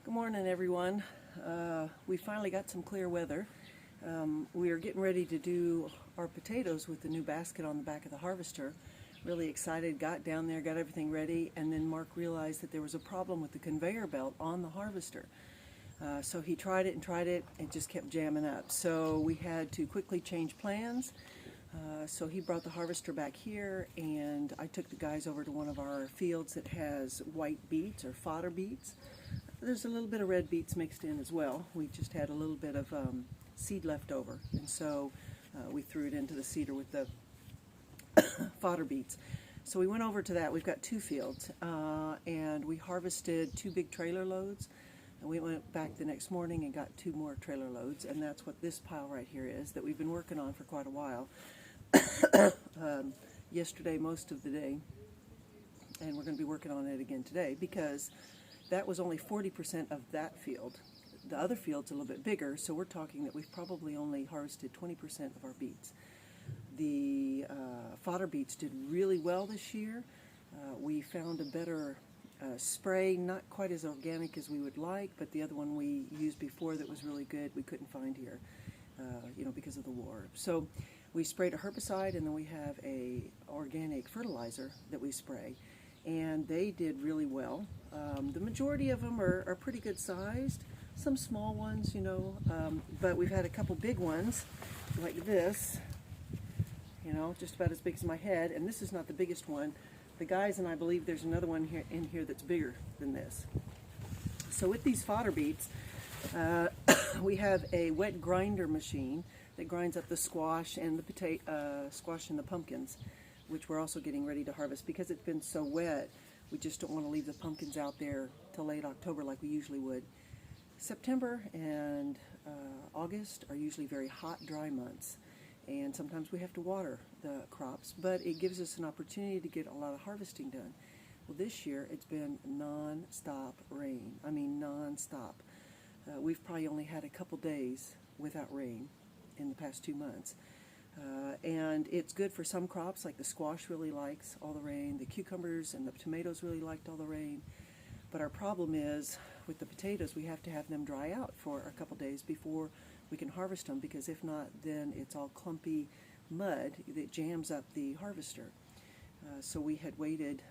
Good morning, everyone. We finally got some clear weather. We are getting ready to do our potatoes with the new basket on the back of the harvester. Really excited, got down there, got everything ready, and then Mark realized that there was a problem with the conveyor belt on the harvester. So he tried it, it just kept jamming up. So we had to quickly change plans. So he brought the harvester back here, and I took the guys over to one of our fields that has white beets or fodder beets. There's a little bit of red beets mixed in as well. We just had a little bit of seed left over, and so we threw it into the seeder with the fodder beets. So we went over to that. We've got two fields, and we harvested 2 big trailer loads, and we went back the next morning and got 2 more trailer loads, and that's what this pile right here is that we've been working on for quite a while. Yesterday, most of the day, and we're going to be working on it again today because that was only 40% of that field. The other field's a little bit bigger, so we're talking that we've probably only harvested 20% of our beets. The fodder beets did really well this year. We found a better spray, not quite as organic as we would like, but the other one we used before that was really good we couldn't find here, because of the war. So we sprayed a herbicide, and then we have a organic fertilizer that we spray, and they did really well. The majority of them are pretty good sized, some small ones, but we've had a couple big ones like this, just about as big as my head, and this is not the biggest one. The guys and I believe there's another one in here that's bigger than this. So with these fodder beets, we have a wet grinder machine that grinds up the squash and the squash and the pumpkins, which we're also getting ready to harvest. Because it's been so wet, we just don't want to leave the pumpkins out there till late October like we usually would. September and August are usually very hot, dry months, and sometimes we have to water the crops, but it gives us an opportunity to get a lot of harvesting done. Well, this year it's been non-stop rain. I mean non-stop. We've probably only had a couple days without rain in the past 2 months. And it's good for some crops, like the squash really likes all the rain, the cucumbers and the tomatoes really liked all the rain. But our problem is with the potatoes, we have to have them dry out for a couple days before we can harvest them, because if not, then it's all clumpy mud that jams up the harvester. So we had waited.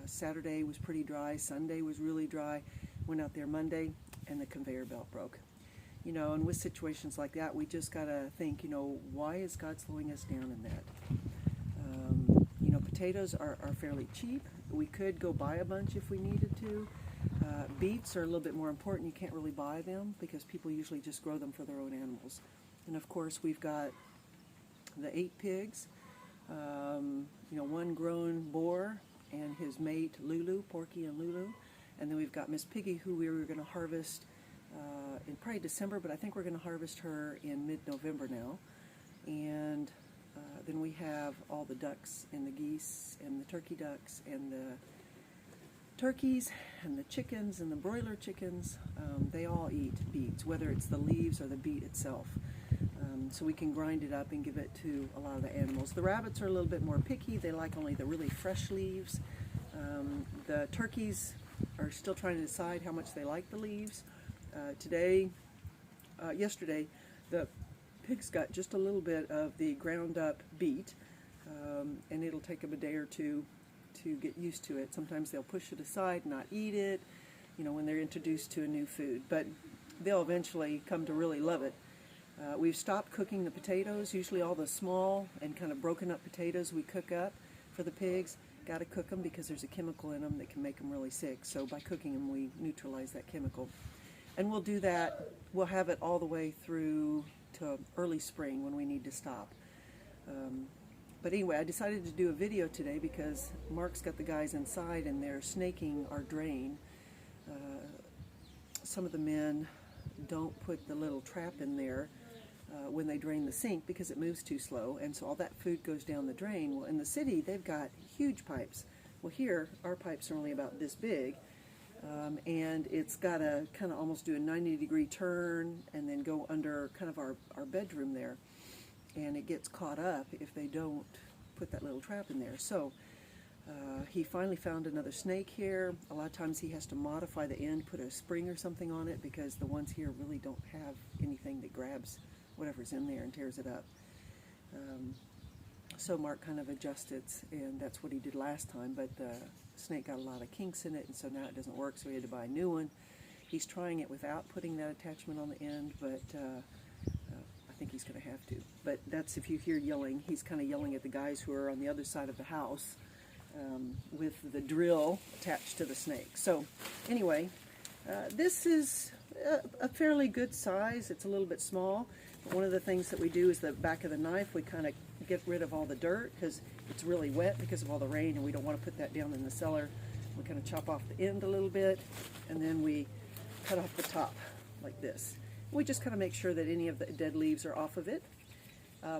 Saturday was pretty dry, Sunday was really dry, went out there Monday, and the conveyor belt broke. And with situations like that, we just got to think, why is God slowing us down in that? Potatoes are fairly cheap. We could go buy a bunch if we needed to. Beets are a little bit more important. You can't really buy them because people usually just grow them for their own animals. And of course, we've got the 8 pigs, one grown boar and his mate Lulu, Porky and Lulu. And then we've got Miss Piggy, who we were going to harvest in probably December, but I think we're going to harvest her in mid-November now. And then we have all the ducks and the geese and the turkey ducks and the turkeys and the chickens and the broiler chickens. They all eat beets, whether it's the leaves or the beet itself. So we can grind it up and give it to a lot of the animals. The rabbits are a little bit more picky. They like only the really fresh leaves. The turkeys are still trying to decide how much they like the leaves. Yesterday, the pigs got just a little bit of the ground up beet, and it'll take them a day or two to get used to it. Sometimes they'll push it aside, not eat it, when they're introduced to a new food, but they'll eventually come to really love it. We've stopped cooking the potatoes. Usually all the small and kind of broken up potatoes we cook up for the pigs. Got to cook them because there's a chemical in them that can make them really sick. So by cooking them, we neutralize that chemical. And we'll do that. We'll have it all the way through to early spring when we need to stop. But anyway, I decided to do a video today because Mark's got the guys inside and they're snaking our drain. Some of the men don't put the little trap in there when they drain the sink because it moves too slow, and so all that food goes down the drain. Well, in the city, they've got huge pipes. Well, here, our pipes are only about this big, and it's got to kind of almost do a 90-degree turn and then go under kind of our bedroom there, and it gets caught up if they don't put that little trap in there. So He finally found another snake here. A lot of times he has to modify the end, put a spring or something on it, because the ones here really don't have anything that grabs whatever's in there and tears it up. So Mark kind of adjusted, and that's what he did last time, but the snake got a lot of kinks in it, and so now it doesn't work, so he had to buy a new one. He's trying it without putting that attachment on the end, but I think he's going to have to. But that's, if you hear yelling, he's kind of yelling at the guys who are on the other side of the house with the drill attached to the snake. So anyway, this is a fairly good size. It's a little bit small. But one of the things that we do is the back of the knife, we kind of get rid of all the dirt because it's really wet because of all the rain, and we don't want to put that down in the cellar. We kind of chop off the end a little bit, and then we cut off the top like this. We just kind of make sure that any of the dead leaves are off of it.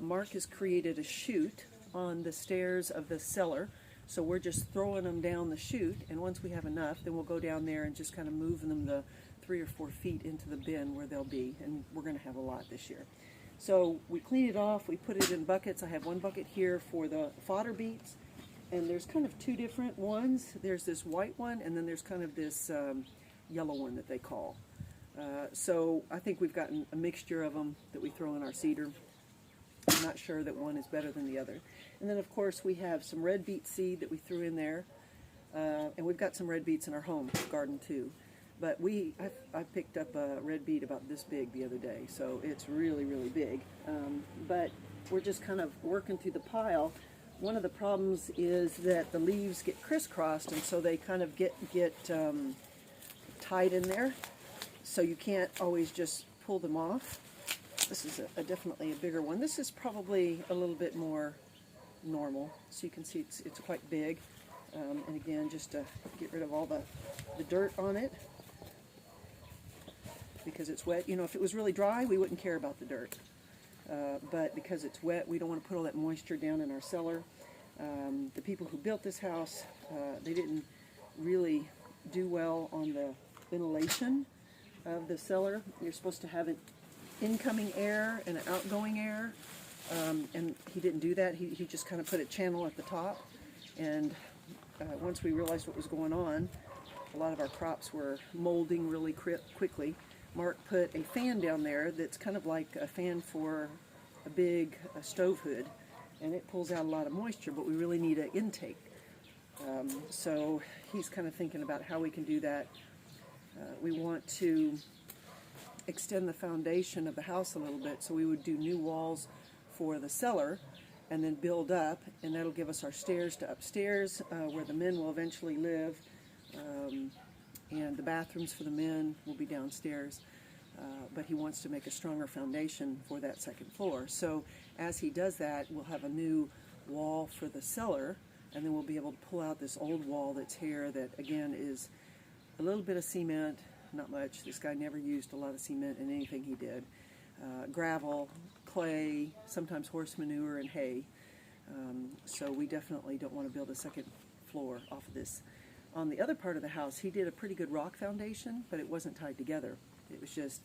Mark has created a chute on the stairs of the cellar, so we're just throwing them down the chute, and once we have enough, then we'll go down there and just kind of move them the 3 or 4 feet into the bin where they'll be, and we're going to have a lot this year. So we clean it off, we put it in buckets. I have one bucket here for the fodder beets, and there's kind of 2 different ones. There's this white one, and then there's kind of this yellow one that they call. So I think we've gotten a mixture of them that we throw in our cedar. I'm not sure that one is better than the other. And then of course we have some red beet seed that we threw in there, and we've got some red beets in our home garden too. But I picked up a red beet about this big the other day, so it's really, really big. But we're just kind of working through the pile. One of the problems is that the leaves get crisscrossed, and so they kind of get tied in there. So you can't always just pull them off. This is definitely a bigger one. This is probably a little bit more normal. So you can see it's quite big. And again, just to get rid of all the dirt on it, because it's wet. You know, if it was really dry, we wouldn't care about the dirt. But because it's wet, we don't want to put all that moisture down in our cellar. The people who built this house, they didn't really do well on the ventilation of the cellar. You're supposed to have an incoming air and an outgoing air, and he didn't do that. He just kind of put a channel at the top, and once we realized what was going on, a lot of our crops were molding really quickly. Mark put a fan down there that's kind of like a fan for a big stove hood, and it pulls out a lot of moisture, but we really need an intake. So he's kind of thinking about how we can do that. We want to extend the foundation of the house a little bit, so we would do new walls for the cellar and then build up, and that'll give us our stairs to upstairs where the men will eventually live, and the bathrooms for the men will be downstairs. But he wants to make a stronger foundation for that second floor. So as he does that, we'll have a new wall for the cellar, and then we'll be able to pull out this old wall that's here that, again, is a little bit of cement, not much. This guy never used a lot of cement in anything he did. Gravel, clay, sometimes horse manure, and hay. So we definitely don't want to build a second floor off of this. On the other part of the house, he did a pretty good rock foundation, but it wasn't tied together. It was just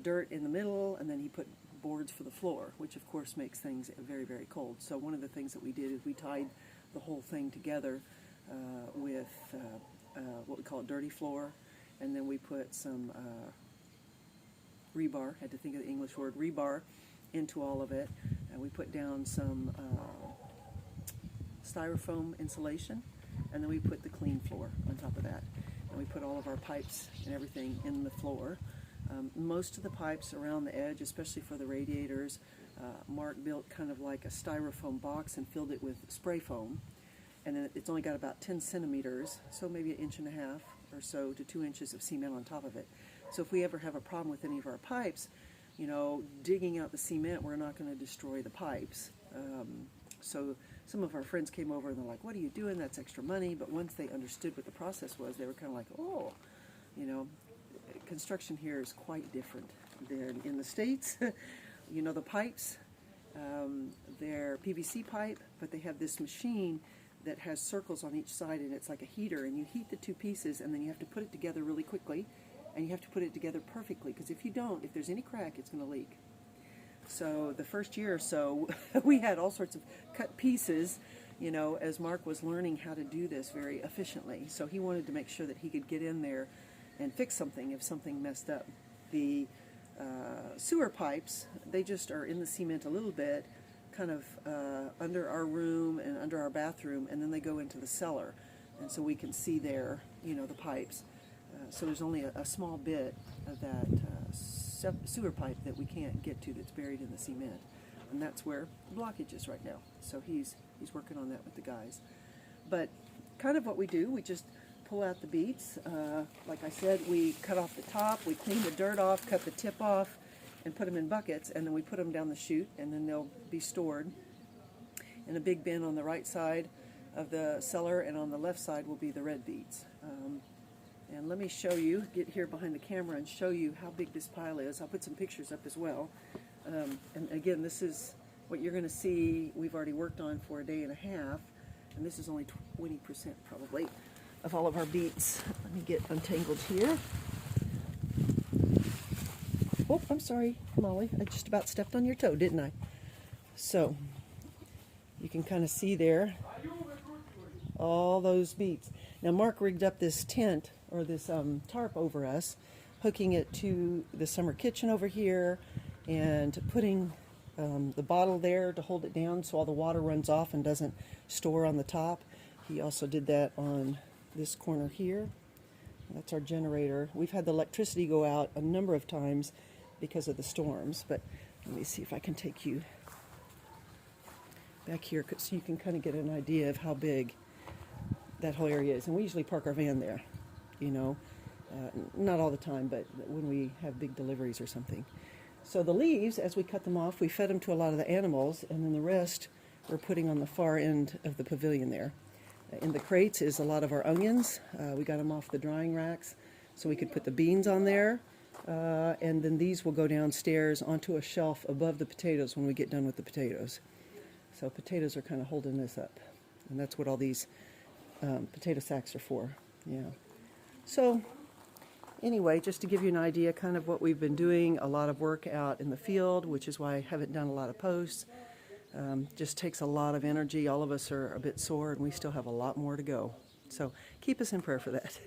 dirt in the middle, and then he put boards for the floor, which of course makes things very, very cold. So one of the things that we did is we tied the whole thing together with what we call a dirty floor, and then we put some rebar, had to think of the English word, rebar, into all of it, and we put down some styrofoam insulation, and then we put the clean floor on top of that, and we put all of our pipes and everything in the floor. Most of the pipes around the edge, especially for the radiators, Mark built kind of like a styrofoam box and filled it with spray foam, and then it's only got about 10 centimeters, so maybe 1.5 inches or so to 2 inches of cement on top of it. So if we ever have a problem with any of our pipes, you know, digging out the cement, we're not going to destroy the pipes. So some of our friends came over and they're like, "What are you doing? That's extra money." But once they understood what the process was, they were kind of like, "Oh, you know, construction here is quite different than in the States." You know, the pipes, they're PVC pipe, but they have this machine that has circles on each side, and it's like a heater, and you heat the 2 pieces, and then you have to put it together really quickly, and you have to put it together perfectly, because if you don't, if there's any crack, it's going to leak. So the first year or so, we had all sorts of cut pieces, you know, as Mark was learning how to do this very efficiently. So he wanted to make sure that he could get in there and fix something if something messed up. The sewer pipes, they just are in the cement a little bit, kind of under our room and under our bathroom, and then they go into the cellar. And so we can see there, you know, the pipes. So there's only a small bit of that sewer pipe that we can't get to that's buried in the cement. And that's where the blockage is right now. So he's working on that with the guys. But kind of what we do, we just pull out the beets. Like I said, we cut off the top, we clean the dirt off, cut the tip off, and put them in buckets, and then we put them down the chute, and then they'll be stored in a big bin on the right side of the cellar, and on the left side will be the red beets. And let me show you, get here behind the camera and show you how big this pile is. I'll put some pictures up as well. And again, this is what you're going to see we've already worked on for a day and a half, and this is only 20% probably of all of our beets. Let me get untangled here. Oh, I'm sorry, Molly. I just about stepped on your toe, didn't I? So, you can kind of see there all those beets. Now, Mark rigged up this tent, or this tarp over us, hooking it to the summer kitchen over here, and putting the bottle there to hold it down so all the water runs off and doesn't store on the top. He also did that on this corner here. That's our generator. We've had the electricity go out a number of times because of the storms, but let me see if I can take you back here so you can kind of get an idea of how big that whole area is. And we usually park our van there, you know, not all the time, but when we have big deliveries or something. So the leaves, as we cut them off, we fed them to a lot of the animals, and then the rest we're putting on the far end of the pavilion there. In the crates is a lot of our onions. We got them off the drying racks so we could put the beans on there. And then these will go downstairs onto a shelf above the potatoes when we get done with the potatoes. So potatoes are kind of holding this up. And that's what all these potato sacks are for. Yeah. So anyway, just to give you an idea kind of what we've been doing, a lot of work out in the field, which is why I haven't done a lot of posts. Just takes a lot of energy. All of us are a bit sore, and we still have a lot more to go. So keep us in prayer for that.